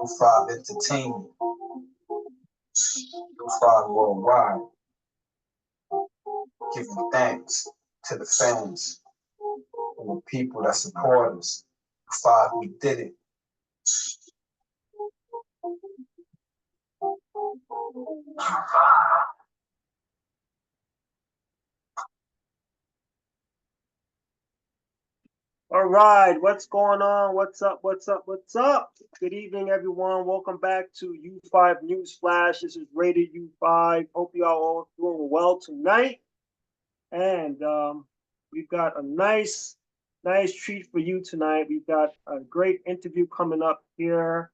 U5 Entertainment, U5 Worldwide, giving thanks to the fans and the people that support us. U5, we did it. All right, what's going on? What's up? What's up? What's up? Good evening, everyone. Welcome back to U5 News Flash. This is Rated U5. Hope you all doing well tonight. And we've got a nice treat for you tonight. We've got a great interview coming up here.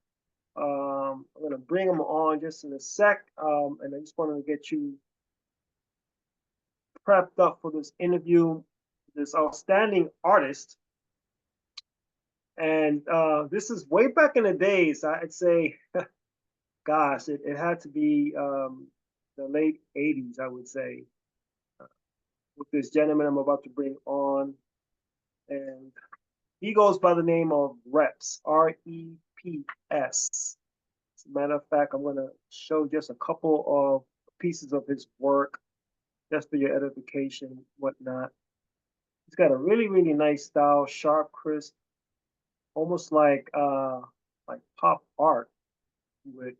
I'm going to bring them on just in a sec. And I just wanted to get you prepped up for this interview. This outstanding artist. And this is way back in the days. I'd say, gosh, it had to be the late 80s, I would say, with this gentleman I'm about to bring on. And he goes by the name of Reps, R-E-P-S. As a matter of fact, I'm going to show just a couple of pieces of his work, just for your edification, whatnot. He's got a really, really nice style, sharp, crisp, almost like pop art with.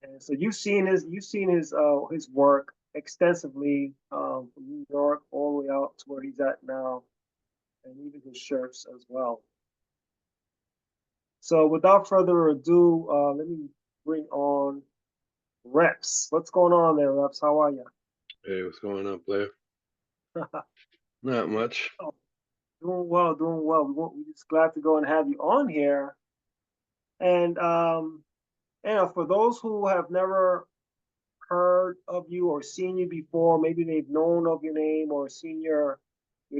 And so you've seen his work extensively from New York all the way out to where he's at now, and even his shirts as well. So without further ado, let me bring on Reps. What's going on there, Reps? How are you? Hey, what's going on, player? Not much. Oh, doing well, doing well. We're just glad to go and have you on here. And for those who have never heard of you or seen you before, maybe they've known of your name or seen your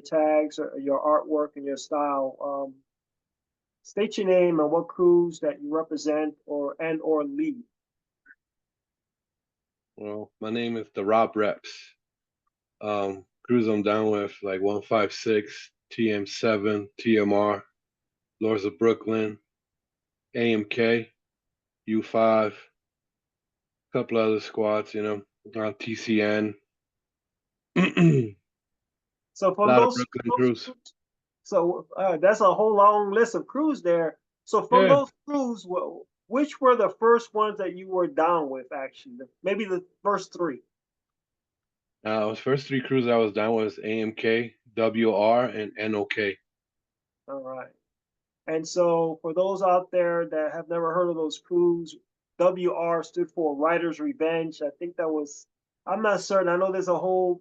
tags or your artwork and your style. State your name and what crews that you represent or lead. Well, my name is the RobTheReps. Crews I'm down with like 156, TM7, TMR, Lords of Brooklyn, AMK, U5, a couple other squads, TCN. So from those crews, so that's a whole long list of crews there. So from those crews, which were the first ones that you were down with? Actually, maybe the first three. The first three crews I was down with was AMK, WR, and NOK. All right. And so for those out there that have never heard of those crews, WR stood for Writer's Revenge. I think that was, I'm not certain. I know there's a whole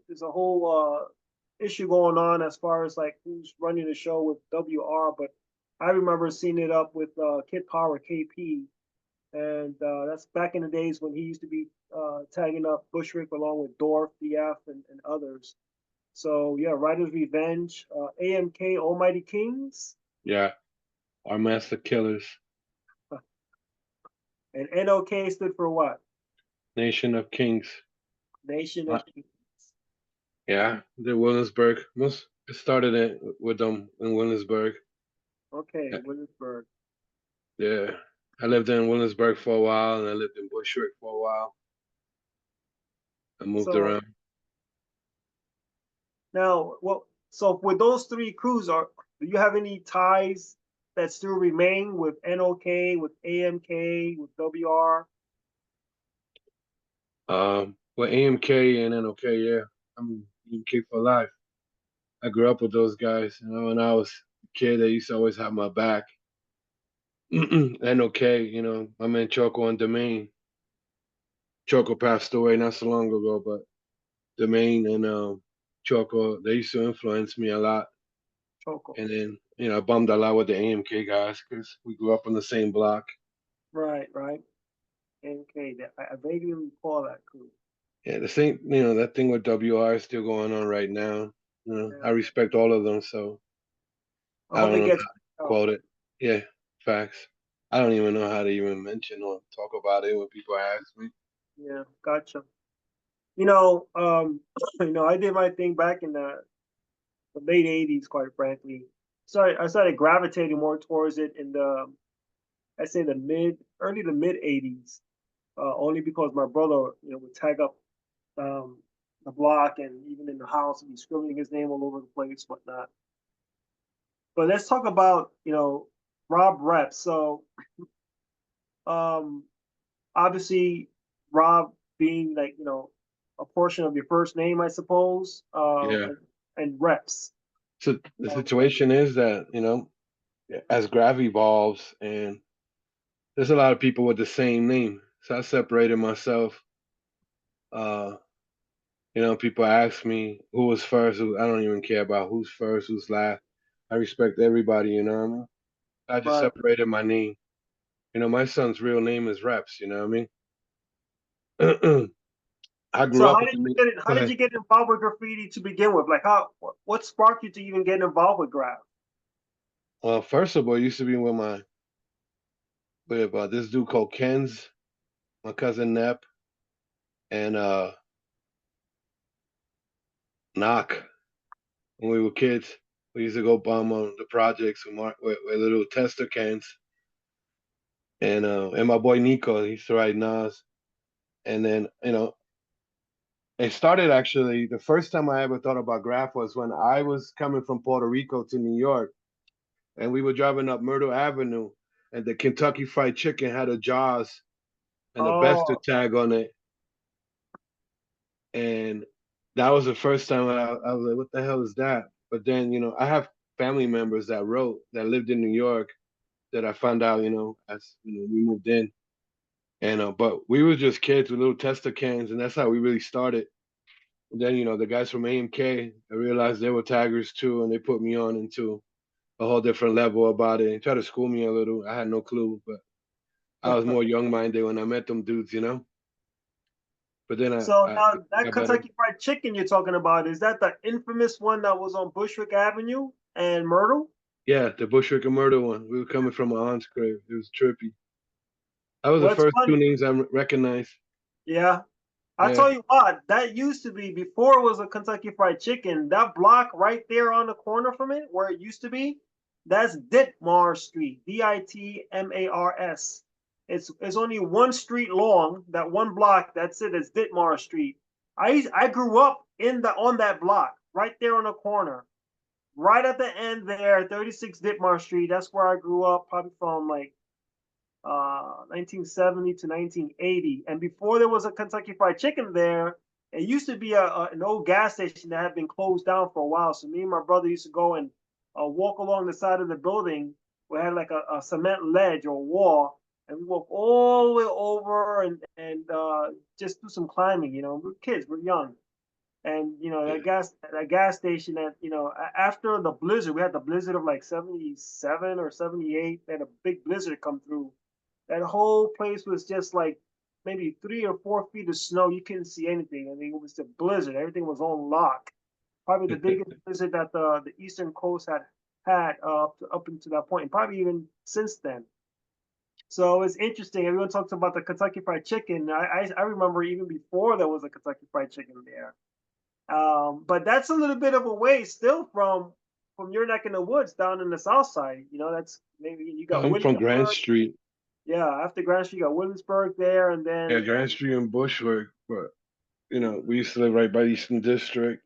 issue going on as far as like who's running the show with WR, but I remember seeing it up with Kid Power KP. And that's back in the days when he used to be tagging up Bushwick along with Dorf, DF, and others. So yeah, Writer's Revenge, AMK, Almighty Kings. Yeah, our Master Killers. And NOK stood for what? Nation of Kings. Nation of Kings. Yeah, the Williamsburg. It started it with them in Williamsburg. Okay, yeah. Williamsburg. Yeah, I lived in Williamsburg for a while, and I lived in Bushwick for a while. I moved around. Now, so with those three crews, do you have any ties that still remain with NOK, with AMK, with WR? With AMK and NOK, yeah, I'm AMK for life. I grew up with those guys. When I was a kid, they used to always have my back. NOK, my man Choco and Domain. Choco passed away not so long ago, but Domain and Choco, they used to influence me a lot. Choco. And then, I bummed a lot with the AMK guys because we grew up on the same block. Right. AMK, I vaguely recall that crew. Yeah, the same, that thing with WR is still going on right now. I respect all of them, so I don't know how to quote it. Yeah, facts. I don't even know how to even mention or talk about it when people ask me. Yeah, gotcha. I did my thing back in the late 80s, quite frankly. Sorry, I started gravitating more towards it in the I say early to mid '80s, only because my brother, would tag up um, the block and even in the house, he'd be scribbling his name all over the place, whatnot. But let's talk about, Rob Reps. So, um, obviously, Rob being like, a portion of your first name, I suppose, Yeah. and Reps. So the Um, situation is that, as Grav evolves, and there's a lot of people with the same name. So I separated myself. Uh, people ask me who was first. I don't even care about who's first, who's last. I respect everybody, you know what I mean? I just right. separated my name. My son's real name is Reps, you know what I mean? I So grew up with the name. how Go did ahead. you get involved with graffiti to begin with? Like what sparked you to even get involved with graph? Well, first of all, I used to be with this dude called Ken's, my cousin Nep, and Knock. When we were kids, we used to go bomb on the projects with little tester cans. And my boy Nico, he used to ride Nas. And then, it started actually, the first time I ever thought about graph was when I was coming from Puerto Rico to New York, and we were driving up Myrtle Avenue, and the Kentucky Fried Chicken had a Jaws and a Bester Oh, tag on it. And that was the first time I was like, what the hell is that? But then, I have family members that lived in New York that I found out, as we moved in. And but we were just kids with little tester cans, and that's how we really started. And then, the guys from AMK, I realized they were taggers too, and they put me on into a whole different level about it and tried to school me a little. I had no clue, but I was more young minded when I met them dudes. But then so I now that got better. Kentucky Fried Chicken you're talking about, is that the infamous one that was on Bushwick Avenue and Myrtle? Yeah, the Bushwick and Murder one. We were coming from my aunt's grave. It was trippy. That was the What's first two funny? names I recognized. Yeah. I Yeah. tell you what, that used to be before it was a Kentucky Fried Chicken. That block right there on the corner from it, where it used to be, that's Ditmars Street, Ditmars. It's only one street long. That one block, that's it. It's Ditmars Street. I grew up on that block right there on the corner, right at the end there, 36 Ditmars Street. That's where I grew up, probably from like 1970 to 1980. And before there was a Kentucky Fried Chicken there, it used to be an old gas station that had been closed down for a while. So me and my brother used to go and walk along the side of the building. We had like a cement ledge or wall, and we walk all the way over and just do some climbing. We're kids, we're young, and Yeah. that gas station that after the blizzard, we had the blizzard of like 77 or 78. They had a big blizzard come through. That whole place was just like maybe 3 or 4 feet of snow. You couldn't see anything. I mean, it was a blizzard. Everything was on lock. Probably the biggest blizzard that the eastern coast had up until that point, and probably even since then. So it's interesting. Everyone talks about the Kentucky Fried Chicken. I remember even before there was a Kentucky Fried Chicken there. But that's a little bit of a way still from your neck in the woods down in the south side. That's maybe you got I'm from Grand Williamsburg. Street. Yeah, after Grand Street, you got Williamsburg there, and Yeah, then Grand Street and Bushwick. But we used to live right by Eastern District.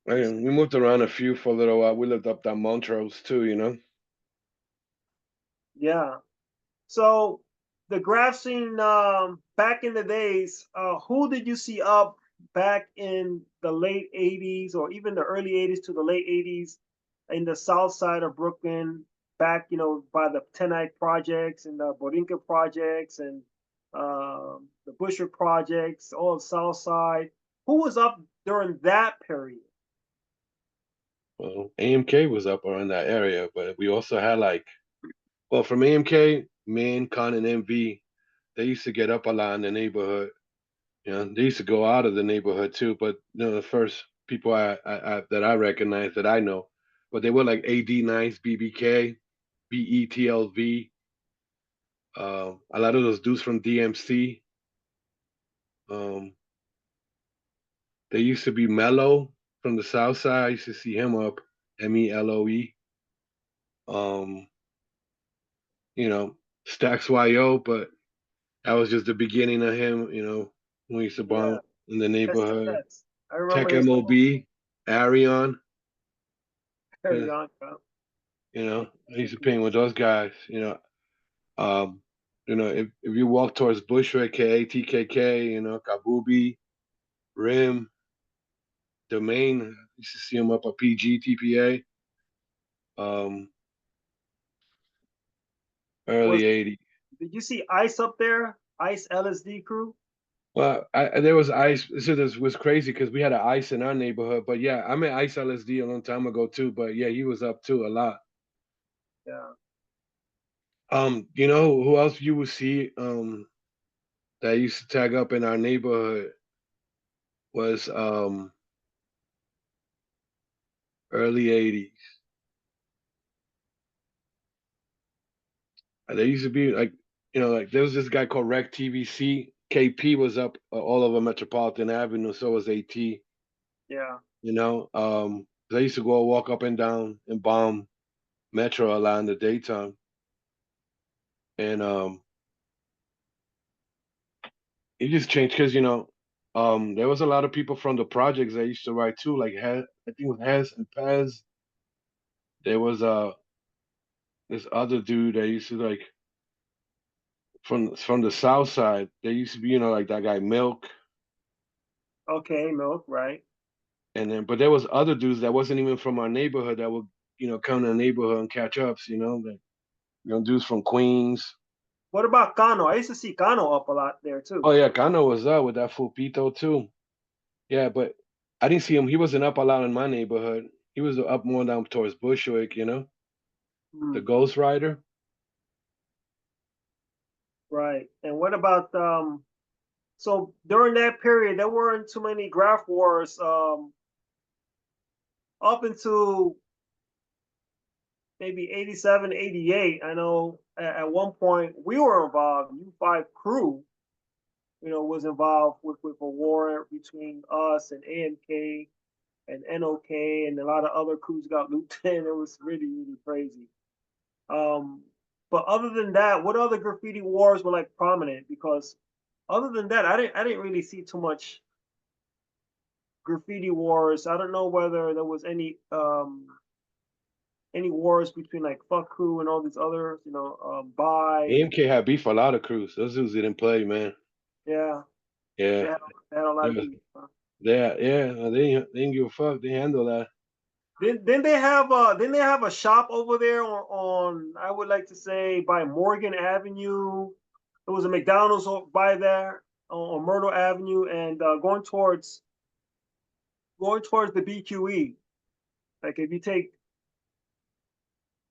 And we moved around a few for a little while. We lived up that Montrose too. yeah. So the graph scene back in the days, who did you see up back in the late '80s or even the early '80s to the late '80s in the south side of Brooklyn? Back, by the Tenite projects and the Borinka projects and the Busher projects, all the south side. Who was up during that period? Well, AMK was up around that area, but we also had from AMK, Man, Con, and MV, they used to get up a lot in the neighborhood. They used to go out of the neighborhood too. But the first people that I recognize that I know, but they were like AD Nice, BBK, BETLV, a lot of those dudes from DMC. Um, they used to be Mellow from the South Side. I used to see him up, MELOE. Um, Stacks YO, but that was just the beginning of him, when he used to Yeah. bomb in the Yes, neighborhood. yes. I remember Tech his MOB, Arion, carry uh, on. I used to paint with those guys, Um, if you walk towards Bushwick, KATKK, Kabubi, Rim, Domain, you used to see them up at PG, TPA, um, Was early 80s. Did you see Ice up there? Ice LSD crew? Well, there was ice. So this was crazy because we had an ice in our neighborhood. But yeah, I met Ice LSD a long time ago too. But yeah, he was up too a lot. Yeah. Who else you would see that used to tag up in our neighborhood was early 80s. There used to be like there was this guy called Rec TVC. KP was up all over Metropolitan Avenue. So was AT. Yeah. They used to go walk up and down and bomb Metro a lot in the daytime. And it just changed because there was a lot of people from the projects that used to write too, like I think with Hez and Pez. There was this other dude that used to like from the South Side. There used to be like that guy Milk, Okay, Milk, right. and then but there was other dudes that wasn't even from our neighborhood that would come to the neighborhood and catch ups. Like dudes from Queens. What about Kano? I used to see Kano up a lot there Oh too. yeah, Kano was up with that Fulpito too. Yeah, but I didn't see him. He wasn't up a lot in my neighborhood. He was up more down towards Bushwick, the Hmm. Ghost Rider. Right. And what about so during that period there weren't too many graph wars up until maybe 87, 88. I know at one point we were involved. U5 crew, was involved with a war between us and AMK and NOK, and a lot of other crews got looped in. It was really, really crazy. Um, but other than that, what other graffiti wars were like prominent? Because other than that, I didn't really see too much graffiti wars. I don't know whether there was any wars between like Fuck Crew and all these others, by AMK had beef for a lot of crews. Those dudes didn't play, man. yeah, they Yeah, had, they had a lot yeah, of beef. Huh? they didn't give a fuck. They handle that. Didn't they have a shop over there on I would like to say by Morgan Avenue. There was a McDonald's by there on Myrtle Avenue and going towards the BQE. Like if you take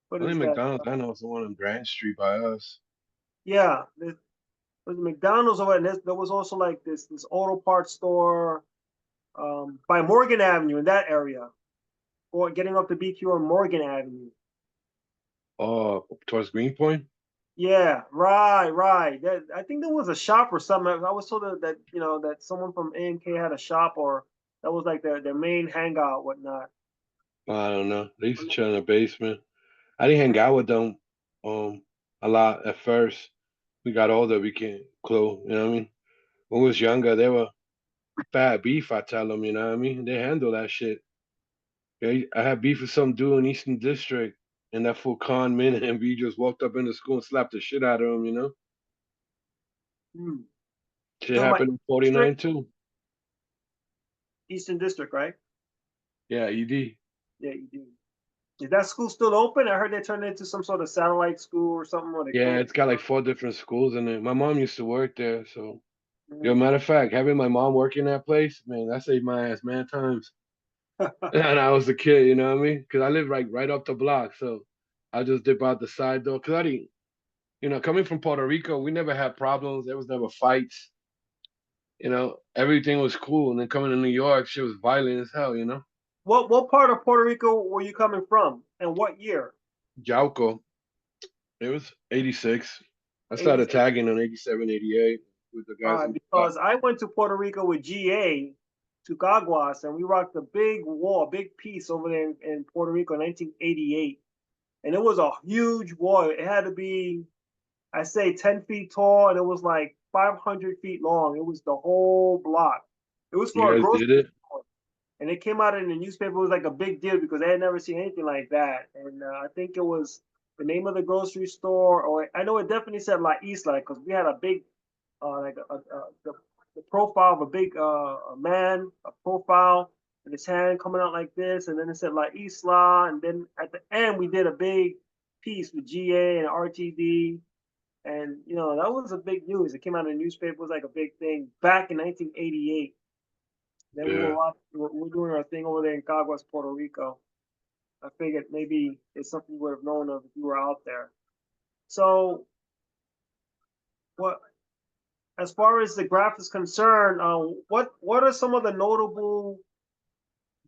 what Only is that? McDonald's I know is the one on Grand Street by us. Yeah, there's a McDonald's over there. And there was also like this auto parts store by Morgan Avenue in that area, or getting up the BQ on Morgan Avenue. Oh, towards Greenpoint. Yeah, right, right. I think there was a shop or something. I was told that someone from AMK had a shop, or that was like their main hangout, whatnot. I don't know. They used to chill in the basement. I didn't hang out with them a lot at first. We got older, we became close. You know what I mean? When we was younger, they were bad beef. I tell them, you know what I mean? They handle that shit. Yeah, I had beef with some dude in Eastern District, and that fool con man and we just walked up in the school and slapped the shit out of him. Hmm. You Shit talking about happened in District, 49 too. Eastern District, right? Yeah, ED. Yeah, you do. Is that school still open? I heard they turned it into some sort of satellite school or something, or they Yeah, closed it's got it like down. 4 different schools in it. My mom used to work there, so Mhm. matter of fact, having my mom work in that place, man, that saved my ass man times. And I was a kid, you know what I mean? Because I live right up the block, so I just dip out the side door. Cause I didn't, coming from Puerto Rico, we never had problems. There was never fights. Everything was cool. And then coming to New York, shit was violent as hell. What part of Puerto Rico were you coming from, and what year? Jauco, it was 86. I started 86. tagging on 87, 88 with the guys in the block. Because I went to Puerto Rico with GA to Caguas, and we rocked a big wall, a big piece over there in Puerto Rico in 1988. And it was a huge wall. It had to be I say 10 feet tall, and it was like 500 feet long. It was the whole block. It was You for a guys grocery did it? store, and it came out in the newspaper. It was like a big deal because they had never seen anything like that. And I think it was the name of the grocery store, or I know it definitely said La Isla because we had a big, like the profile of a big a man, a profile, and his hand coming out like this, and then it said La Isla, and then at the end we did a big piece with GA and RTD. And that was a big news. It came out in the newspaper. It was like a big thing back in 1988. Then Yeah. we were doing our thing over there in Caguas, Puerto Rico. I figured maybe it's something you would have known of if you were out there. So, what, as far as the graph is concerned, what are some of the notable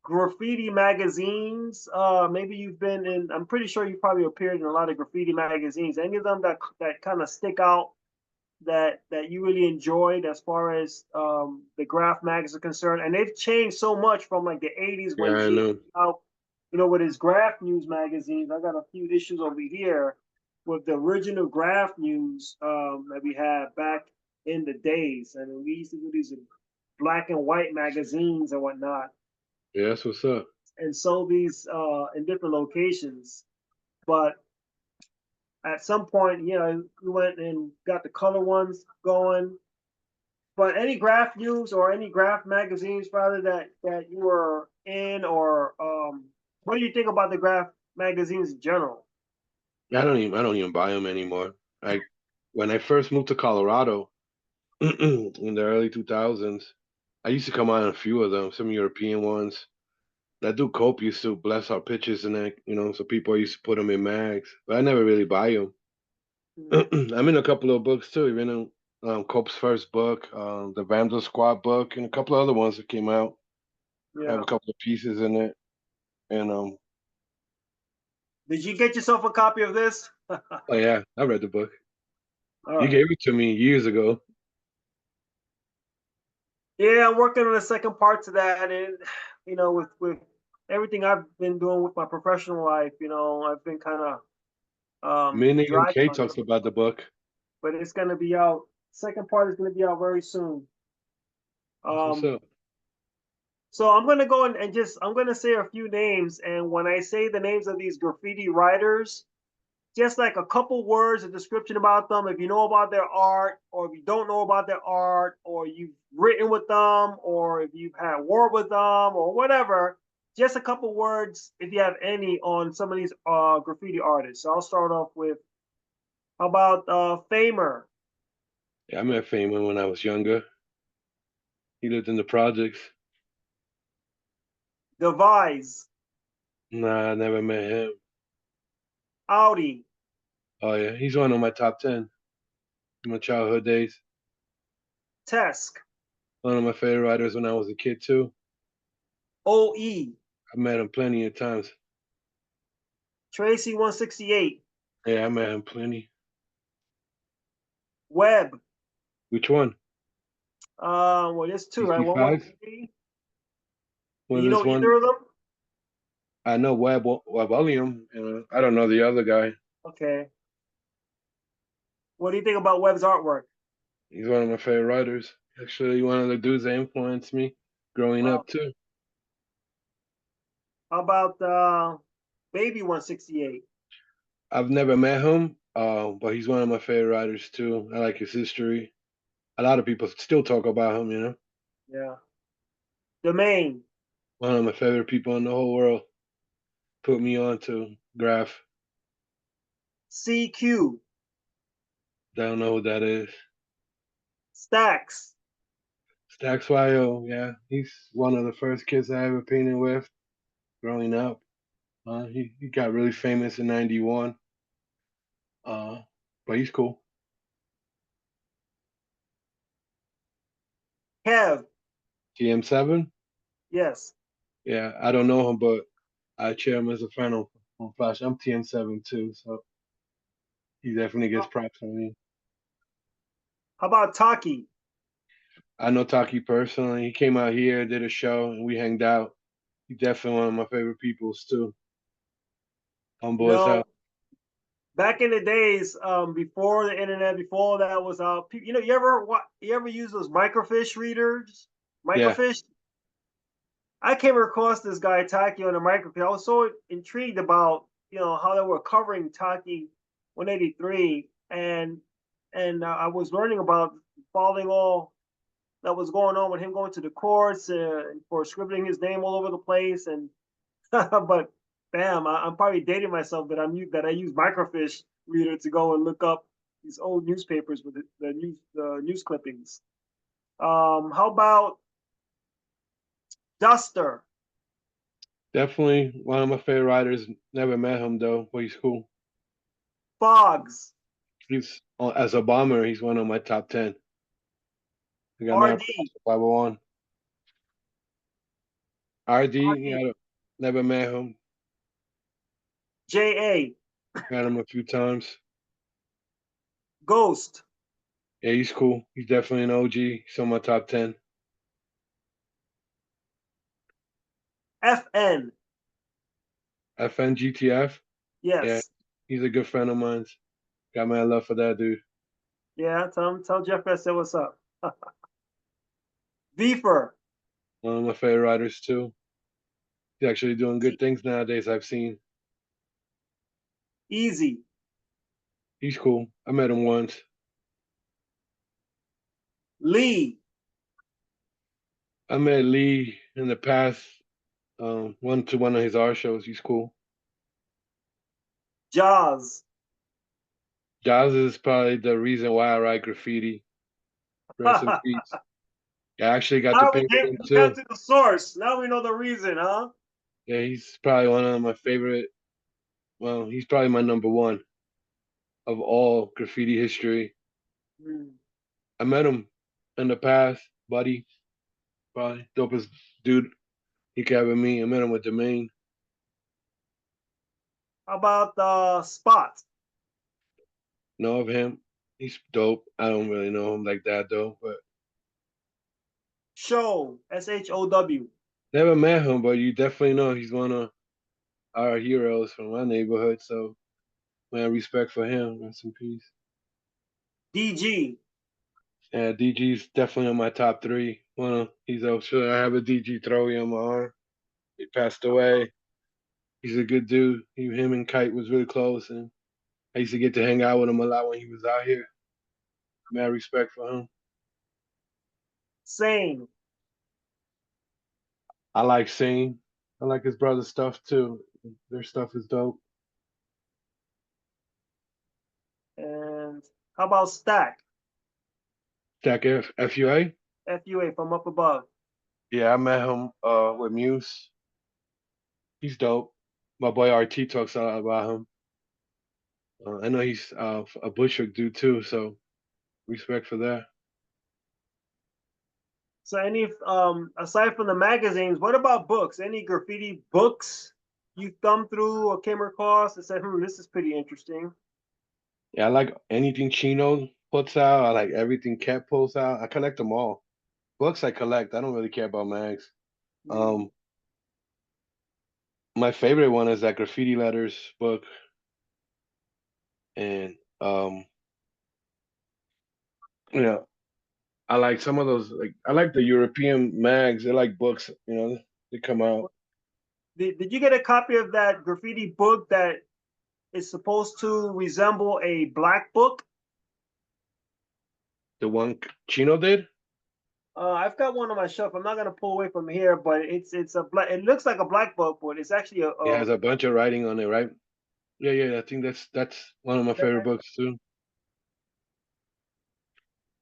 graffiti magazines? Maybe you've been in. I'm pretty sure you probably appeared in a lot of graffiti magazines. Any of them that kind of stick out that you really enjoyed as far as the graph mags are concerned? And they've changed so much from like the 80s Yeah, when I G know. out, with his graph news magazines. I got a few issues over here with the original graph news that we had back in the days. And we used to do these black and white magazines and whatnot, Yeah, that's what's up. and sold these in different locations. But at some point, we went and got the color ones going. But any graph news or any graph magazines, rather, that you were in, or what do you think about the graph magazines in general? I don't even buy them anymore. I when I first moved to Colorado in the early 2000s, I used to come on a few of them, some European ones. That dude Cope used to bless our pictures and that, so people used to put them in mags, but I never really buy them. Hmm. I'm in a couple of books too, even in Cope's first book, the Vandal Squad book, and a couple of other ones that came out. I have Yeah. a couple of pieces in it, and Did you get yourself a copy of this? All oh yeah, I read the book. You right. gave it to me years ago. Yeah, I'm working on the second part to that, and with everything I've been doing with my professional life, I've been kind of Minnie and dragging Kate on it, talks about the book. but it's gonna be out. Second part is gonna be out very soon. That's what's Um, up. So I'm gonna go and just I'm gonna say a few names, and when I say the names of these graffiti writers, just like a couple words, a description about them. If you know about their art, or if you don't know about their art, or you've written with them, or if you've had war with them, or whatever, just a couple words, if you have any, on some of these graffiti artists. So I'll start off with, how about Famer, Yeah, I met Feynman when I was younger. He lived in the projects. Devise, Nah, I never met him. Audi, Oh yeah, he's one of my top 10 in my childhood days. Tesk, One of my favorite writers when I was a kid too. OE, I met him plenty of times. Tracy 168, Yeah, I met him plenty. Webb. Which one? Well, there's two, right? One, one, 65? three. Do Well, you there's know one. either of them? I know Webb William. I don't know the other guy. Okay. What do you think about Webb's artwork? He's one of my favorite writers. Actually, one of the dudes that influenced me growing Wow. up too. How about Baby 168? I've never met him, but he's one of my favorite writers too. I like his history. A lot of people still talk about him. Yeah. Domain, One of my favorite people in the whole world. Put me on to Graph. CQ, Don't know who that is. Stacks. Stax YO, yeah. He's one of the first kids I ever painted with growing up. He got really famous in 91. Uh, but he's cool. Kev, TM7? yes. Yeah, I don't know him, but I cheer him as a friend on Flash. I'm TM7 too, so he definitely gets props from me. How about Taki? I know Taki personally. He came out here, did a show, and we hanged out. He's definitely one of my favorite peoples too. You Humble as hell. know, back in the days, before the internet, before all that was out, you ever use those microfiche readers? Yeah. Microfiche. I came across this guy Taki on a microfiche. I was so intrigued about how they were covering Taki 183, and I was learning about following all that was going on with him going to the courts for scribbling his name all over the place, and but bam, I'm probably dating myself that I use microfiche reader to go and look up these old newspapers with the news clippings. How about Duster? Definitely one of my favorite writers. Never met him though, but he's cool. Fogs? He's as a bomber, he's one of my top 10. I got my RD? 501. RD, RD? yeah, never met him. JA? Met him a few times. Ghost? Yeah, he's cool. He's definitely an OG. He's on my top 10. FN? FNGTF. Yeah, Yes. he's a good friend of mine. Got my love for that dude. Yeah, tell Jeff I said what's up. Beefer? One of my favorite writers too. He's actually doing good Easy. things nowadays. I've seen. Easy. He's cool. I met him once. Lee? I met Lee in the past. One to one of his art shows. He's cool. Jaws? Giles is probably the reason why I write graffiti. Rest in peace. I actually got to Now paint with him we got too. to the source. Now we know the reason, huh? Yeah, he's probably one of my favorite. Well, he's probably my number one of all graffiti history. Hmm. I met him in the past, buddy. Probably dopest dude he could ever meet. I met him with Domain. How about Spot? Know of him. He's dope. I don't really know him like that though, but Show? SHOW? never met him. But you definitely know he's one of our heroes from my neighborhood. So man, respect for him. Rest in peace. DG? Yeah, DG's definitely on my top three. He's up. Sure, I have a DG throwy on my arm. He passed away. He's a good dude. Him and Kite was really close, and I used to get to hang out with him a lot when he was out here. Mad respect for him. Sane? I like Sane. I like his brother's stuff too. Their stuff is dope. And how about Stack? Stack FUA. FUA from up above. Yeah, I met him with Muse. He's dope. My boy RT talks a lot about him. I know he's a Bushwick dude too, so respect for that. So any aside from the magazines, what about books? Any graffiti books you thumbed through or came across and said, this is pretty interesting? Yeah, I like anything Chino puts out. I like everything Cat pulls out. I collect them all. Books I collect. I don't really care about mags. Hmm. Um, my favorite one is that graffiti letters book, and you know, I like some of those. Like I like the European mags. They're like books. They come out. Did you get a copy of that graffiti book that is supposed to resemble a black book? The one Chino did. I've got one on my shelf. I'm not gonna pull away from here, but it's a black. It looks like a black book, but it's actually It has a bunch of writing on it, right? Yeah, yeah. I think that's one of my favorite books too.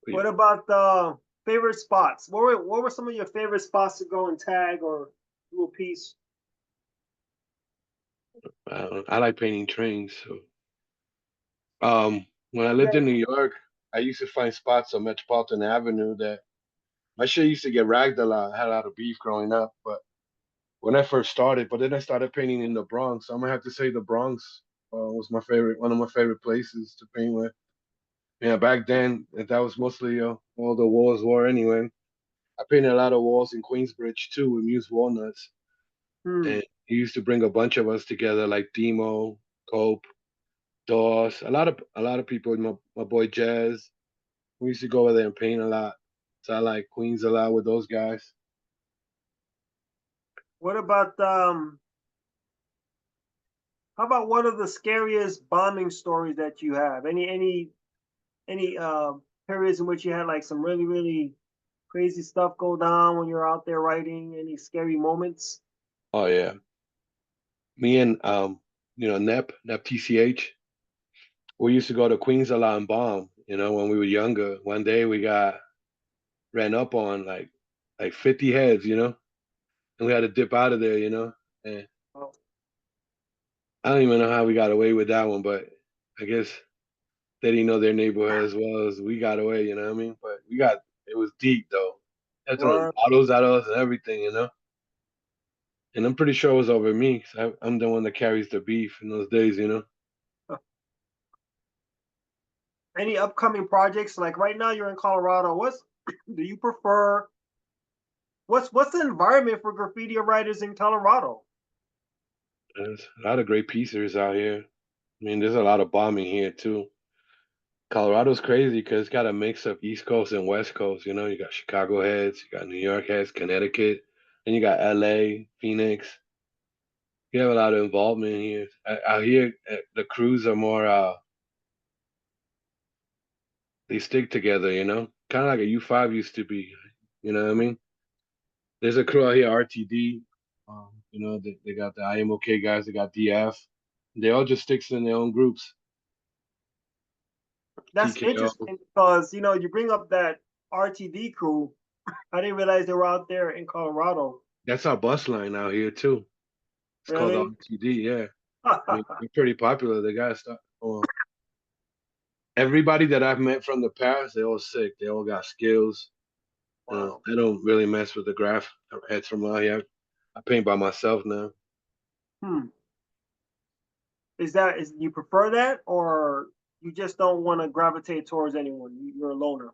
But What about the favorite spots? What were some of your favorite spots to go and tag or do a piece? I don't know. I like painting trains. So, when I Yeah. lived in New York, I used to find spots on Metropolitan Avenue that my shit used to get ragged a lot. I had a lot of beef growing up, but when I first started, but then I started painting in the Bronx. So I'm gonna have to say the Bronx was one of my favorite places to paint with. Yeah, back then that was mostly all the walls were anyway. I painted a lot of walls in Queensbridge too with Muse Walnuts, Hmm. and he used to bring a bunch of us together like Demo, Cope. Doss, a lot of people. My boy Jazz. We used to go over there and paint a lot. So I like Queens a lot with those guys. What about how about one of the scariest bombing stories that you have? Any periods in which you had like some really crazy stuff go down when you're out there writing? Any scary moments? Oh yeah, me and Nep TCH. We used to go to Queens a lot and bomb. When we were younger. One day we got ran up on like 50 heads. And we had to dip out of there. And Oh, I don't even know how we got away with that one, but I guess they didn't know their neighborhood as well as we got away. You know what I mean? But it was deep though. They're throwing word. bottles at us and everything. And I'm pretty sure it was over me. 'Cause I'm the one that carries the beef in those days. Any upcoming projects? Like right now, you're in Colorado. What's do you prefer? What's the environment for graffiti writers in Colorado? There's a lot of great piecers out here. I mean, there's a lot of bombing here too. Colorado's crazy because it's got a mix of East Coast and West Coast. You got Chicago heads, you got New York heads, Connecticut, and you got LA, Phoenix. You have a lot of involvement here. Out here, the crews are more, they stick together. Kind of like a U5 used to be. You know what I mean? There's a crew out here, RTD. They got the IMOK guys, they got DF. They all just sticks in their own groups. That's TKO. interesting because you bring up that RTD crew. I didn't realize they were out there in Colorado. That's our bus line out here too. It's called Really? RTD. Yeah. I mean, they're pretty popular. They got stuff. Everybody that I've met from the past, they all sick. They all got skills. Wow. I don't really mess with the graph heads from out here. I paint by myself now. Hmm. Is you prefer that or you just don't want to gravitate towards anyone? You're a loner.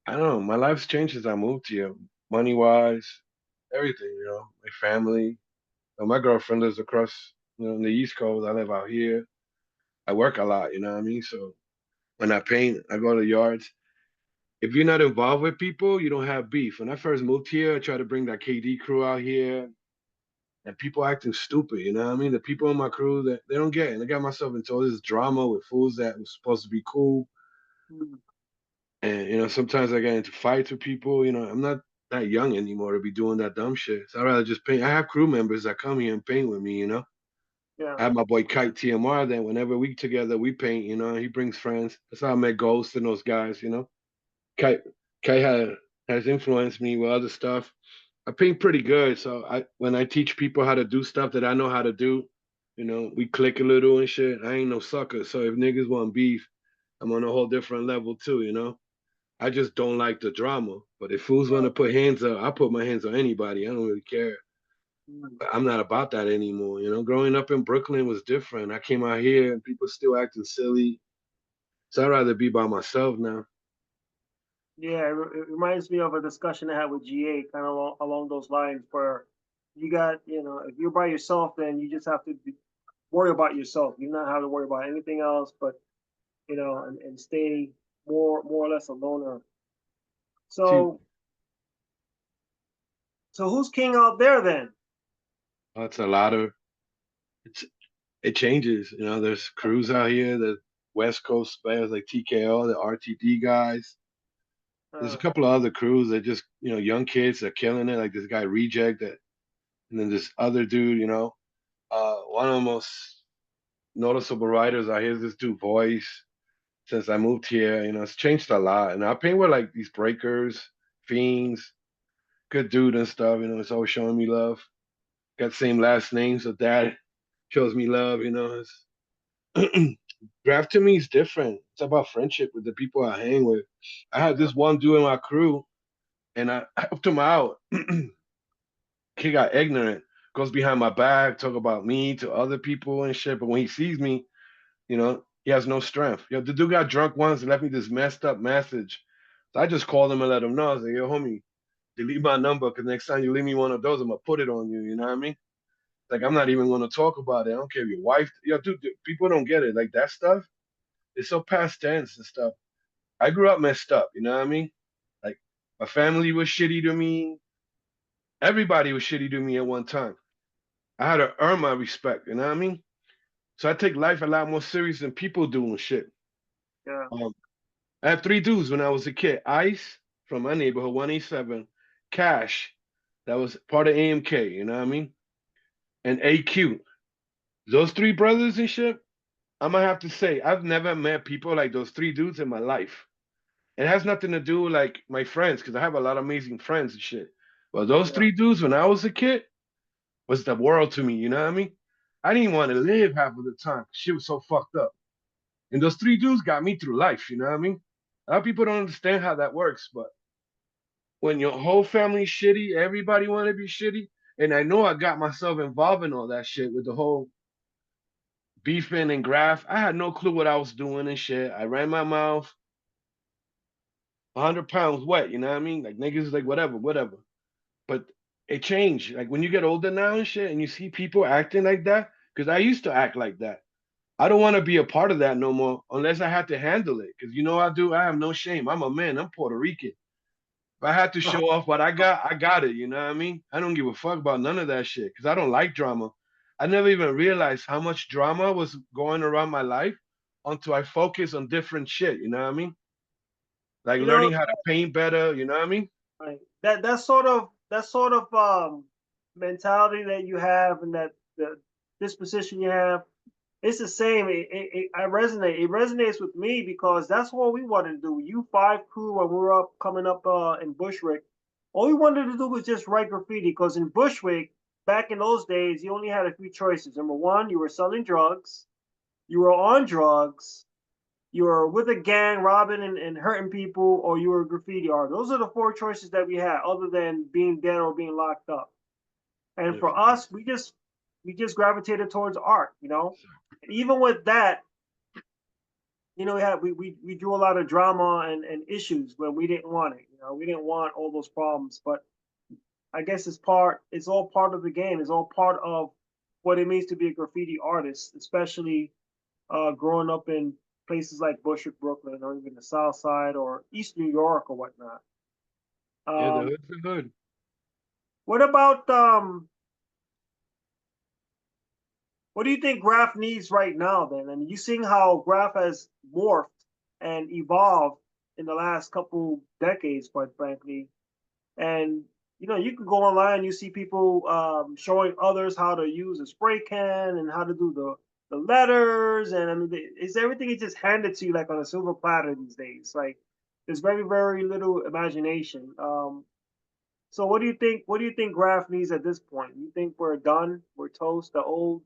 I don't know. My life's changed since I moved here. Money wise, everything. My family. My girlfriend lives across, in the East Coast. I live out here. I work a lot. You know what I mean? So when I paint, I go to yards. If you're not involved with people, you don't have beef. When I first moved here, I tried to bring that KD crew out here, and people acting stupid. You know what I mean? The people in my crew that they don't get it. And I got myself into all this drama with fools that was supposed to be cool. Hmm. And sometimes I get into fights with people. I'm not that young anymore to be doing that dumb shit. So I'd rather just paint. I have crew members that come here and paint with me. Yeah. I have my boy Kite TMR that whenever we together we paint, he brings friends. That's how I met Ghost and those guys. Kite Kite has influenced me with other stuff. I paint pretty good, so when I teach people how to do stuff that I know how to do, we click a little and shit. I ain't no sucker, so if niggas want beef, I'm on a whole different level too. I just don't like the drama. But if fools want to put hands up, I put my hands on anybody. I don't really care. Hmm. But I'm not about that anymore. Growing up in Brooklyn was different. I came out here and people still acting silly. So I'd rather be by myself now. Yeah, it reminds me of a discussion I had with GA, kind of along those lines, where you got, if you're by yourself, then you just have to worry about yourself. You not have to worry about anything else, but and stay more or less a loner. See, So, so who's king out there then? it's a lot of it's it changes. There's crews out here, the West Coast players like TKO, the RTD guys. There's a Uh, couple of other crews that just, young kids that are killing it, like this guy Reject that, and then this other dude. One of the most noticeable writers out here is this dude Voice. Since I moved here, it's changed a lot. And I paint with like these breakers, fiends, good dude and stuff. It's always showing me love. Got the same last name, so dad shows me love. Draft to me is different. It's about friendship with the people I hang with. I had yeah. this one dude in my crew, and I helped him out. He got ignorant, goes behind my back, talk about me to other people and shit. But when he sees me, he has no strength. The dude got drunk once and left me this messed up message. So I just called him and let him know. I was like, yo, homie, delete my number because next time you leave me one of those, I'm gonna put it on you. You know what I mean? Like I'm not even gonna talk about it. I don't care if your wife, dude, people don't get it. Like that stuff. it's so past tense and stuff. I grew up messed up, you know what I mean? Like my family was shitty to me. Everybody was shitty to me at one time. I had to earn my respect, you know what I mean? So I take life a lot more serious than people do and shit. Yeah. Um, I had three dudes when I was a kid. Ice from my neighborhood, 187. Cash, that was part of AMK, you know what I mean? And AQ. Those three brothers and shit, I'm gonna have to say, I've never met people like those three dudes in my life. It has nothing to do with like my friends, because I have a lot of amazing friends and shit. But those Yeah. three dudes when I was a kid was the world to me, you know what I mean? I didn't want to live half of the time. Shit was so fucked up. And those three dudes got me through life, you know what I mean? A lot of people don't understand how that works, but when your whole family's shitty, everybody want to be shitty. And I know I got myself involved in all that shit with the whole beefing and graph. I had no clue what I was doing and shit. I ran my mouth, 100 pounds wet, you know what I mean? Like niggas, like whatever, whatever. But it changed. Like when you get older now and shit, and you see people acting like that, because I used to act like that. I don't want to be a part of that no more unless I have to handle it. Because you know I do. I have no shame. I'm a man. I'm Puerto Rican. If I had to show off what I got it. You know what I mean? I don't give a fuck about none of that shit because I don't like drama. I never even realized how much drama was going around my life until I focused on different shit. You know what I mean? Like You know, learning how to paint better. You know what I mean? right. That sort of mentality that you have and that the disposition you have, it's the same. I resonate. It resonates with me because that's what we wanted to do. U5 crew when we were up coming up in Bushwick, all we wanted to do was just write graffiti. Because in Bushwick, back in those days, you only had a few choices. Number one, you were selling drugs, you were on drugs, you were with a gang robbing and hurting people, or you were a graffiti artist. Those are the four choices that we had, other than being dead or being locked up. And Yeah, for us, we just gravitated towards art, you know. And even with that, you know, we drew a lot of drama and issues when we didn't want it. You know, we didn't want all those problems. But I guess it's all part of the game. It's all part of what it means to be a graffiti artist, especially growing up in places like Bushwick, Brooklyn, or even the South Side or East New York or whatnot. yeah, the Um, hood's the hood. what about what do you think Graph needs right now? Then, I mean, you seeing how Graph has morphed and evolved in the last couple decades, quite frankly. And you know, you can go online, you see people showing others how to use a spray can and how to do the letters, and I mean, it's everything is just handed to you like on a silver platter these days. Like there's very little imagination. So what do you think? What do you think Graph needs at this point? You think we're done? We're toast. The old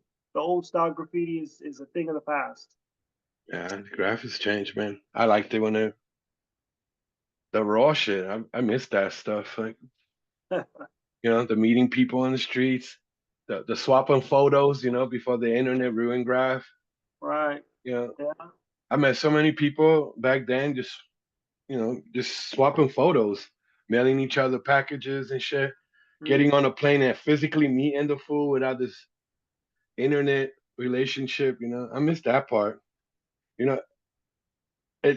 style graffiti is a thing of the past. Yeah, the graphics changed, man. I liked it when the raw shit. I miss that stuff. Like the meeting people on the streets, the swapping photos. Before the internet ruined graph. Right. You know, Yeah. I met so many people back then. Just swapping photos, mailing each other packages and shit. Getting Mm. on a plane and physically meeting the fool without this internet relationship. I miss that part. You know,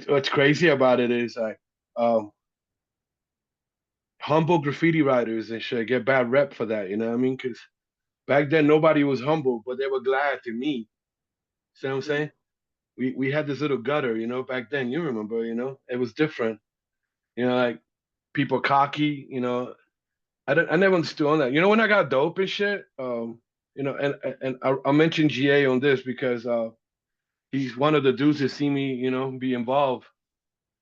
what's crazy about it is like um, humble graffiti writers and shit get bad rep for that. You know what I mean? Because back then nobody was humble, but they were glad to meet. See what I'm Mm. saying? We had this little gutter, back then. You remember, it was different. Like people cocky. I never understood on that. When I got dope and shit. And I'll mention GA on this because he's one of the dudes that see me, be involved.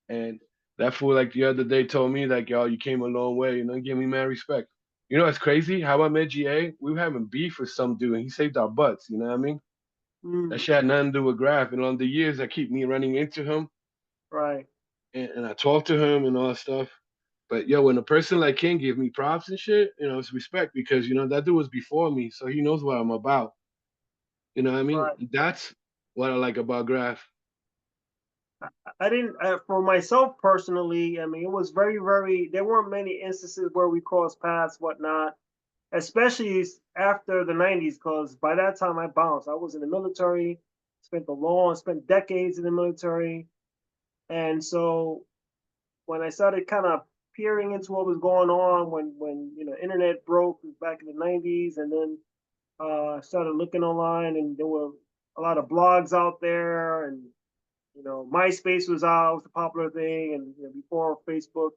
And that fool, like the other day, told me like, "Yo, you came a long way," give me mad respect. It's crazy how I met GA. We were having beef with some dude, and he saved our butts. You know what I mean? That Mm. shit had nothing to do with Graph. And on the years that keep me running into him, Right. and I talk to him and all that stuff. But yo, when a person like King give me props and shit, it's respect because that dude was before me, so he knows what I'm about. You know what I mean? Right. That's what I like about Graph. I didn't, for myself personally, I mean, it was there weren't many instances where we crossed paths, whatnot, especially after the 90s, because by that time I bounced. I was in the military. spent decades in the military. And so when I started kind of peering into what was going on when internet broke back in the 90s, and then started looking online, and there were a lot of blogs out there, and MySpace was out, was a popular thing, and before Facebook.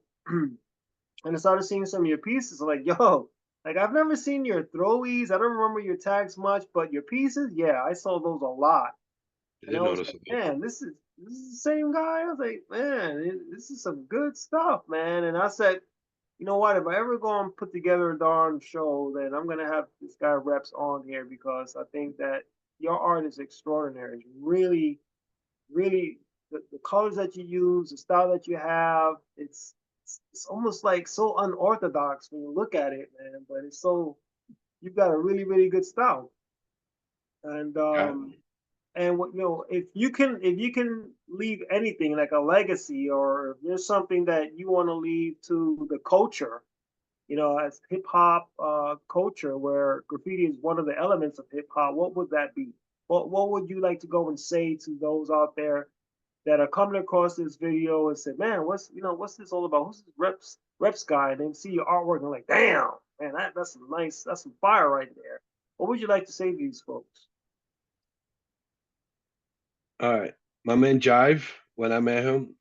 And I started seeing some of your pieces. Like, yo, like I've never seen your throwies. I don't remember your tags much, but your pieces, yeah, I saw those a lot. And I It's was like, noticeable. man, this is the same guy. I was like, man, this is some good stuff, man. And I said, you know what? If I ever go and put together a darn show, then I'm gonna have this guy Reps on here, because I think that your art is extraordinary. It's really, really the colors that you use, the style that you have. It's almost like so unorthodox when you look at it, man. But it's so you've got a really, really good style. And Yeah. and what if you can leave anything like a legacy, or if there's something that you want to leave to the culture, as hip hop culture, where graffiti is one of the elements of hip hop, what would that be? What would you like to go and say to those out there that are coming across this video and say, man, what's this all about? Who's this reps guy? And then see your artwork and like, damn, man, that's some fire right there. What would you like to say to these folks? All right. My man Jive, when I met him,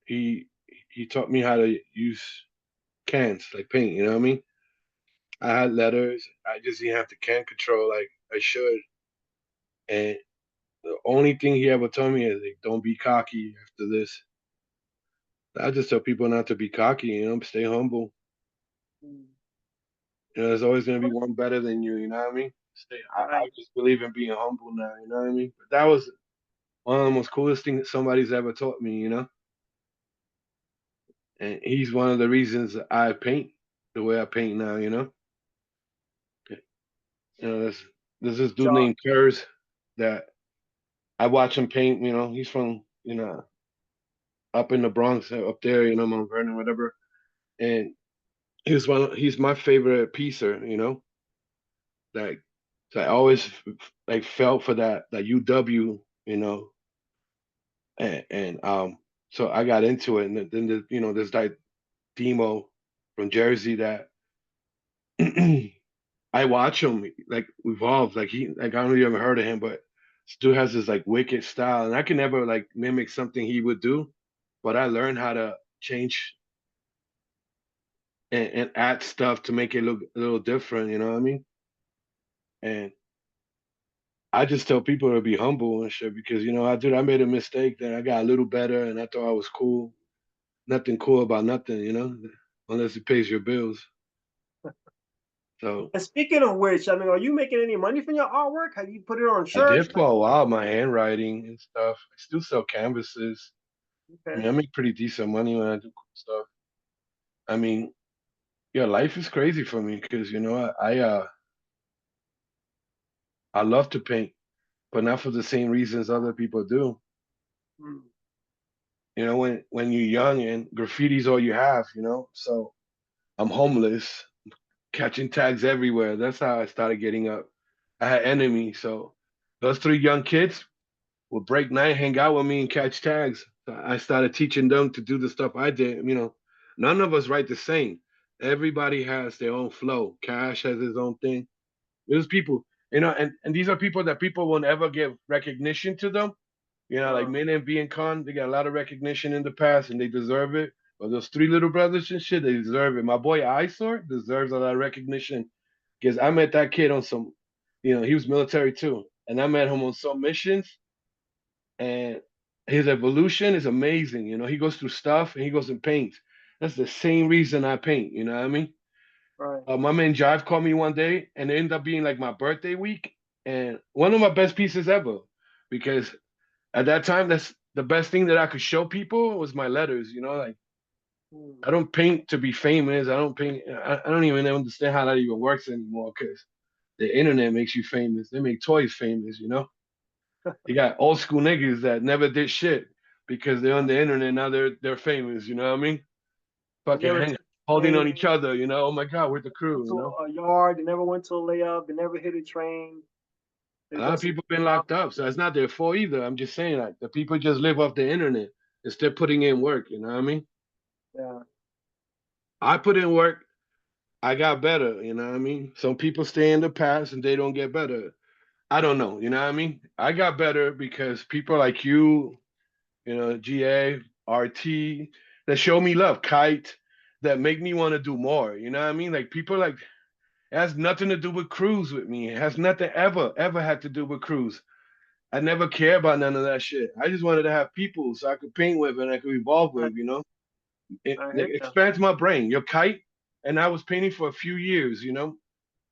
he he taught me how to use cans like paint, you know what I mean? I had letters. I just didn't have the can control like I should. And the only thing he ever told me is like, don't be cocky after this. I just tell people not to be cocky, stay humble. Mm. There's always gonna be one better than you, you know what I mean? I Right. just believe in being humble now, you know what I mean? But that was one of the most coolest things that somebody's ever taught me, And he's one of the reasons I paint the way I paint now, there's this dude Job. named Kurz that I watch him paint, he's from, up in the Bronx, up there, Mount Vernon, whatever. And he's my favorite piecer, like so I always like felt for that UW, and so I got into it, and then there's that Demo from Jersey that I watch him like evolve, like I don't know if you ever heard of him, but this dude has this like wicked style, and I can never like mimic something he would do, but I learned how to change and add stuff to make it look a little different, you know what I mean? And I just tell people to be humble and shit because I made a mistake, then I got a little better, and I thought I was cool. Nothing cool about nothing, unless it pays your bills. So And speaking of which, I mean, are you making any money from your artwork? Have you put it on I shirts? did for a while, my handwriting and stuff. I still sell canvases. I Okay. mean, I make pretty decent money when I do cool stuff. I mean, yeah, life is crazy for me because I love to paint, but not for the same reasons other people do. Hmm. When you're young and graffiti's all you have, So I'm homeless, catching tags everywhere. That's how I started getting up. I had enemies, so those three young kids would break night, hang out with me, and catch tags. So I started teaching them to do the stuff I did. None of us write the same. Everybody has their own flow. Cash has his own thing. There's people, and these are people that people won't ever give recognition to them. Like Uh, Min and B and Khan, they got a lot of recognition in the past and they deserve it. But those three little brothers and shit, they deserve it. My boy Eyesore deserves a lot of recognition because I met that kid on some, he was military too. And I met him on some missions and his evolution is amazing. He goes through stuff and he goes and paints. That's the same reason I paint. You know what I mean? right. My man Jive called me one day, and it ended up being like my birthday week, and one of my best pieces ever, because at that time, that's the best thing that I could show people was my letters. Like Hmm. I don't paint to be famous. I don't paint. I don't even understand how that even works anymore because the internet makes you famous. They make toys famous. You got old school niggas that never did shit because they're on the internet now. They're famous. You know what I mean? They Fucking never hang, took a holding on each plane, other. Oh my god, we're the crew. went to a yard. They never went to a layup. They never hit a train. A lot of people been locked up, so it's not their fault either. I'm just saying, like, the people just live off the internet instead of putting in work. You know what I mean? Yeah. I put in work. I got better. You know what I mean? Some people stay in the past and they don't get better. I don't know. You know what I mean? I got better because people like you know, GA, RT, that show me love, Kite, that make me want to do more. You know what I mean? Like people like it has nothing to do with Cruz with me. It has nothing ever had to do with Cruz. I never care about none of that shit. I just wanted to have people so I could paint with and I could evolve I, with, you know? It, I it hear you. expands my brain. Your Kite, and I was painting for a few years, you know?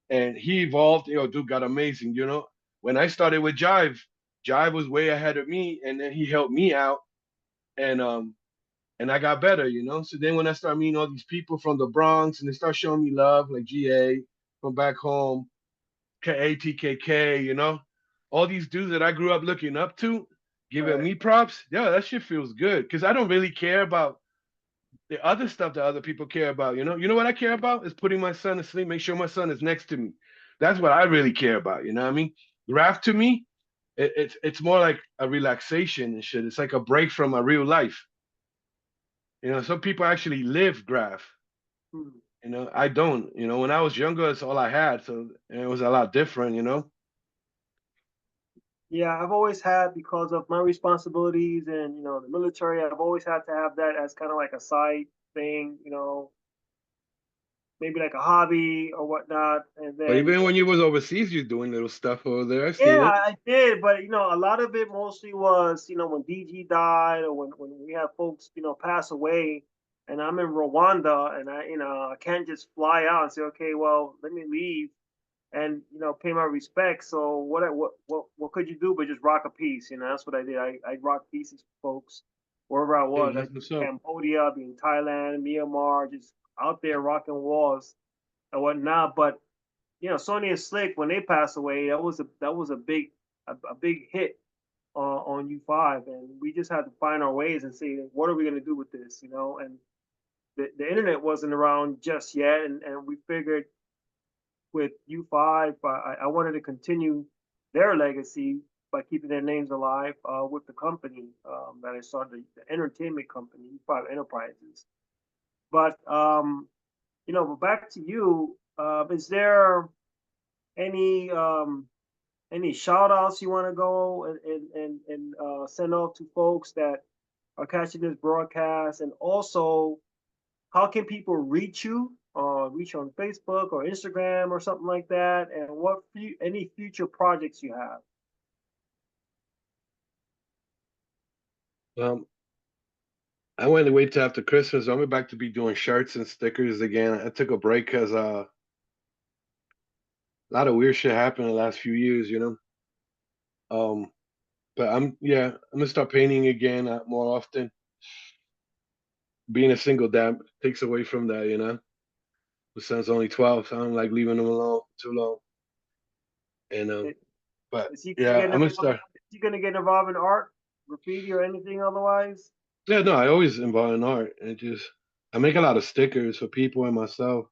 And he evolved, dude got amazing, you know? When I started with Jive, Jive was way ahead of me, and then he helped me out. And I got better, you know. So then when I start meeting all these people from the Bronx and they start showing me love, like GA from back home, ATKK, you know, all these dudes that I grew up looking up to, giving Right. me props, yeah, that shit feels good because I don't really care about the other stuff that other people care about, you know. You know what I care about is putting my son to sleep, make sure my son is next to me. That's what I really care about, you know what I mean? Rap to me, it's more like a relaxation and shit. It's like a break from a real life. You know, some people actually live graph. Hmm. You know, I don't. You know, when I was younger, it's all I had, so it was a lot different. You know. Yeah, I've always had, because of my responsibilities and the military, I've always had to have that as kind of like a side thing, maybe like a hobby or whatnot. And But then, even when you was overseas, you're doing little stuff over there. I seen yeah, it. I did, but a lot of it mostly was, when DG died, or when we have folks, pass away, and I'm in Rwanda, and I can't just fly out and say, okay, well, let me leave and pay my respects. So what could you do but just rock a piece? That's what I did. I rocked pieces for folks wherever I Hey, was. I'd that's be what's in up. Cambodia, I'd be in Thailand, Myanmar, just out there rocking walls and whatnot. But Sony and Slick, when they passed away, that was a big hit on U5, and we just had to find our ways and see what are we gonna do with this, and the internet wasn't around just yet, and we figured with U5, I wanted to continue their legacy by keeping their names alive with the company that I started, the entertainment company, U5 Enterprises. But but back to you. Is there any any shout outs you want to go and send off to folks that are catching this broadcast? And also, how can people reach you? Reach you on Facebook or Instagram or something like that? And any future projects you have? Um, I went to wait till after Christmas. I'm back to be doing shirts and stickers again. I took a break because a lot of weird shit happened in the last few years. You know. But I'm gonna start painting again more often. Being a single dad takes away from that. You know. My son's only 12, so I don't like leaving him alone too long. And I- but Is he gonna yeah, get I'm gonna involved? start. Is he gonna get involved in art, graffiti, or anything otherwise? Yeah, no, I always involved in art, and just I make a lot of stickers for people and myself,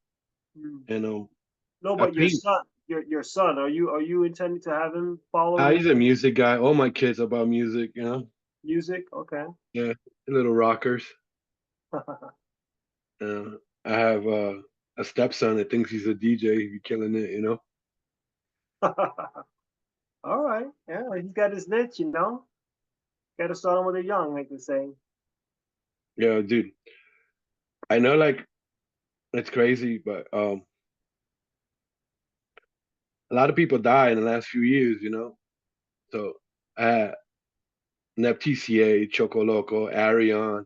Hmm. and No, I but your paint. son, your son, are you intending to have him follow in He's a music guy. All my kids are about music, you know. music? Okay. Yeah, little rockers. I have a stepson that thinks he's a DJ. He's killing it, you know. All right. Yeah, he's got his niche. Got to start him with a young, like they say. Yeah, dude. I know, like it's crazy, but a lot of people die in the last few years, you know. So I had NepTCA, Choco Loco, Arion.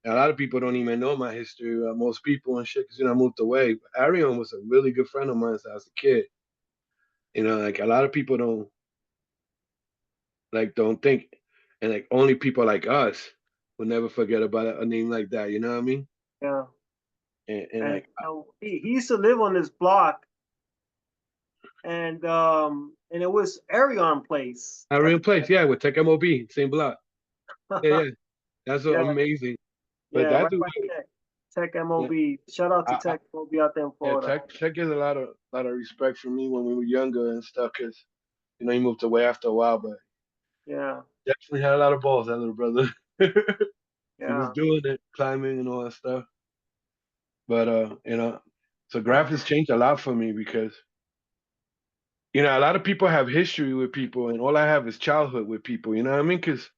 A lot of people don't even know my history. Most people and shit, because I moved away. But Arion was a really good friend of mine since I was a kid. You know, like a lot of people don't think, and like only people like us will never forget about a name like that. You know what I mean? Yeah. And And like he used to live on this block, and it was Arion Place. Arion Place, yeah, with Tech MOB, same block. Yeah, yeah, that's so Yeah, amazing. But yeah, that right dude, by Tech yeah, MOB. Shout out to I, Tech MOB out there in yeah, Florida. Tech gets a lot of respect for me when we were younger and stuff, cause You know, he moved away after a while, but Yeah. definitely had a lot of balls, that little brother. He was Yeah. doing it, climbing and all that stuff. But so graph has changed a lot for me because a lot of people have history with people, and all I have is childhood with people. You know what I mean? Because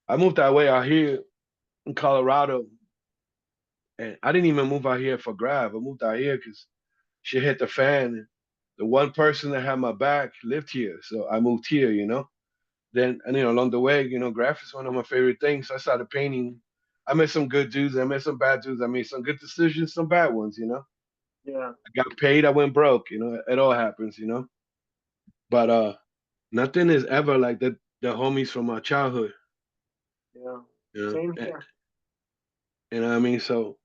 I moved that way out here in Colorado, and I didn't even move out here for graph. I moved out here because shit hit the fan. The one person that had my back lived here, so I moved here. Then and along the way, graph is one of my favorite things. So I started painting. I met some good dudes. I met some bad dudes. I made some good decisions, some bad ones. Yeah. I got paid. I went broke. It all happens. But nothing is ever like the homies from my childhood. Yeah. You know, Same Eh, here. you know what I mean. So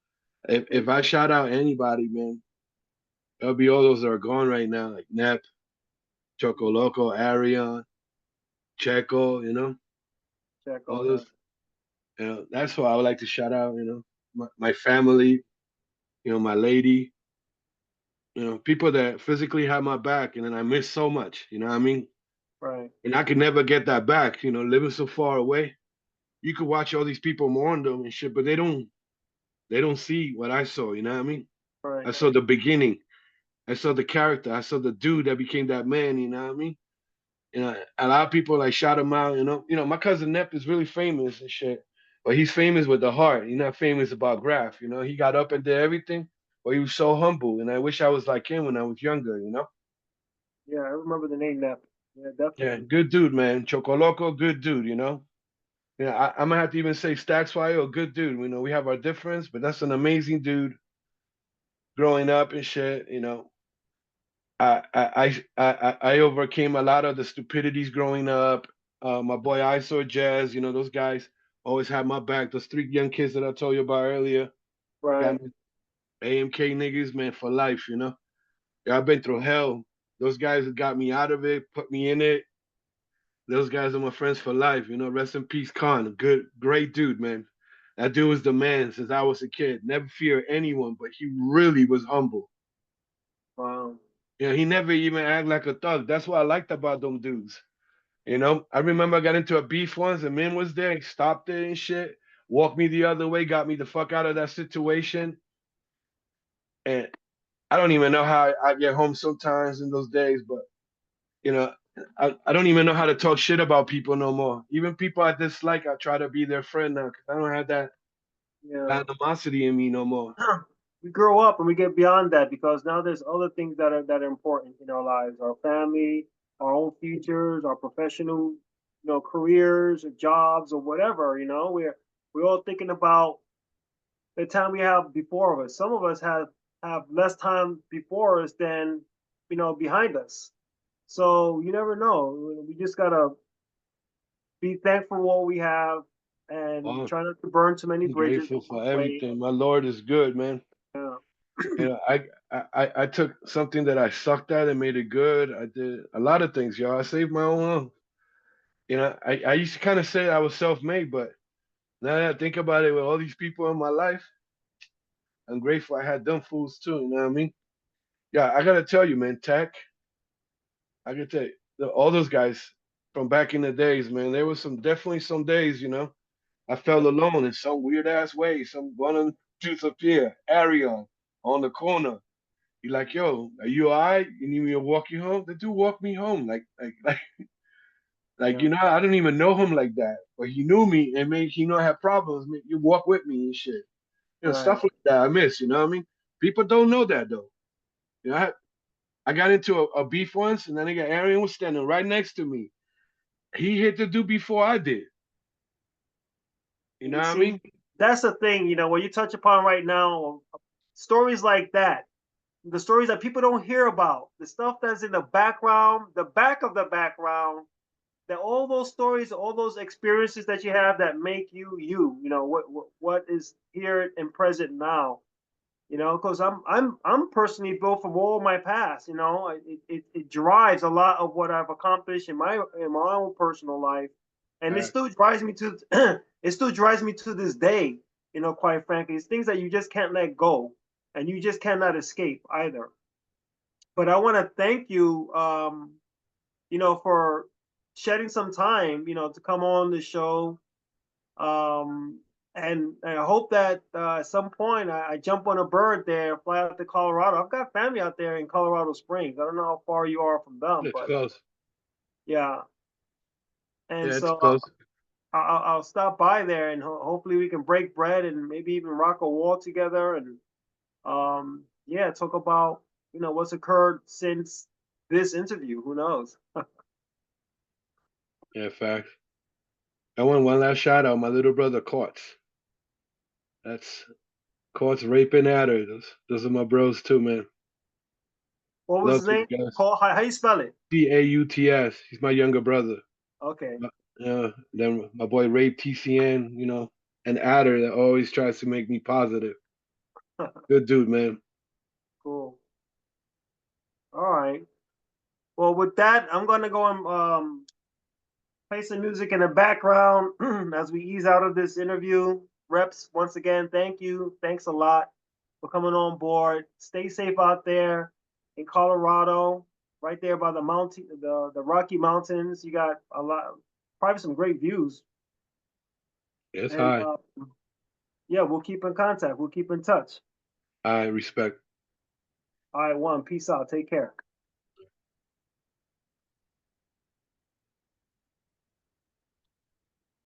if Same I here. shout out anybody, man, it'll be all those that are gone right now, like Nep, Choco Loco, Arion, Checo. Check All all that. those. That's who I would like to shout out. My family. My lady. People that physically have my back, and then I miss so much. You know what I mean? Right. And I could never get that back. Living so far away, you could watch all these people mourn them and shit, but they don't see what I saw. You know what I mean? Right. I saw the beginning. I saw the character. I saw the dude that became that man. You know what I mean? A lot of people like shout him out. My cousin Nep is really famous and shit, but he's famous with the heart. He's not famous about graph. He got up and did everything, but he was so humble. And I wish I was like him when I was younger. Yeah, I remember the name Nap. Yeah, Yeah, definitely. good dude, man. Choco Loco, good dude. Yeah, I'm gonna have to even say Stacks Fire, good dude. We have our difference, but that's an amazing dude. Growing up and shit. I overcame a lot of the stupidities growing up. My boy ISO Jazz, those guys always had my back. Those three young kids that I told you about earlier got Right. me. AMK niggas, man, for life. Yeah, I've been through hell. Those guys that got me out of it, put me in it. Those guys are my friends for life. Rest in peace, Khan. Good, great dude, man. That dude was the man since I was a kid. Never feared anyone, but he really was humble. Wow. He never even act like a thug. That's what I liked about them dudes. I remember I got into a beef once and Min was there, he stopped it and shit, walked me the other way, got me the fuck out of that situation. And I don't even know how I get home sometimes in those days, but you know, I don't even know how to talk shit about people no more. Even people I dislike, I try to be their friend now because I don't have that Yeah. animosity in me no more. We grow up and we get beyond that because now there's other things that are important in our lives, our family, our own futures, our professional, careers or jobs or whatever. We're all thinking about the time we have before us. Some of us have less time before us than behind us. So you never know. We just gotta be thankful for what we have and Oh, try not to burn too many I'm bridges grateful along for the way. everything. My Lord is good, man. Yeah. I took something that I sucked at and made it good. I did a lot of things, y'all. I saved my own life. I used to kind of say I was self-made, but now that I think about it, with all these people in my life, I'm grateful I had them fools too. You know what I mean? Yeah, I gotta tell you, man, Tech. I gotta tell you, all those guys from back in the days, man. There was definitely some days, I felt alone in some weird ass way. Some one of them dudes up here, Arion, on the corner. He like, yo, are you alright? You need me to walk you home? The dude walked me home, like Yeah. I don't even know him like that, but he knew me and made I had problems. You walk with me and shit, Right. stuff like that. I miss, you know what I mean? People don't know that though. I got into a beef once, and then nigga Arian was standing right next to me. He hit the dude before I did. You know You what I see, mean? that's the thing, what you touch upon right now, stories like that, the stories that people don't hear about, the stuff that's in the background, the back of the background, that all those stories, all those experiences that you have that make you you, what is here and present now. Because I'm personally built from all my past. It drives a lot of what I've accomplished in my own personal life, and it Facts. still drives me to it still drives me to this day. Quite frankly, it's things that you just can't let go, and you just cannot escape either. But I want to thank you, for shedding some time, to come on the show. And I hope that at some point I jump on a bird there, fly out to Colorado. I've got family out there in Colorado Springs. I don't know how far you are from them, It's but close. yeah. And Yeah, it's so close. I'll stop by there, and hopefully we can break bread and maybe even rock a wall together, and yeah, talk about what's occurred since this interview. Who knows? Yeah, facts. I want one last shout out. My little brother Courts. That's Courts raping at her. Those are my bros too, man. What was Love his to name? you guys. How you spell it? Cauts. He's my younger brother. Okay. Then my boy Rape TCN, an adder that always tries to make me positive. Good dude, man. Cool. All right. Well, with that, I'm gonna go and play some music in the background as we ease out of this interview. Reps, once again, thank you. Thanks a lot for coming on board. Stay safe out there in Colorado, right there by the mountain, the Rocky Mountains. You got probably some great views. It's And high. yeah, we'll keep in contact. We'll keep in touch. I respect. All right, one. Peace out. Take care.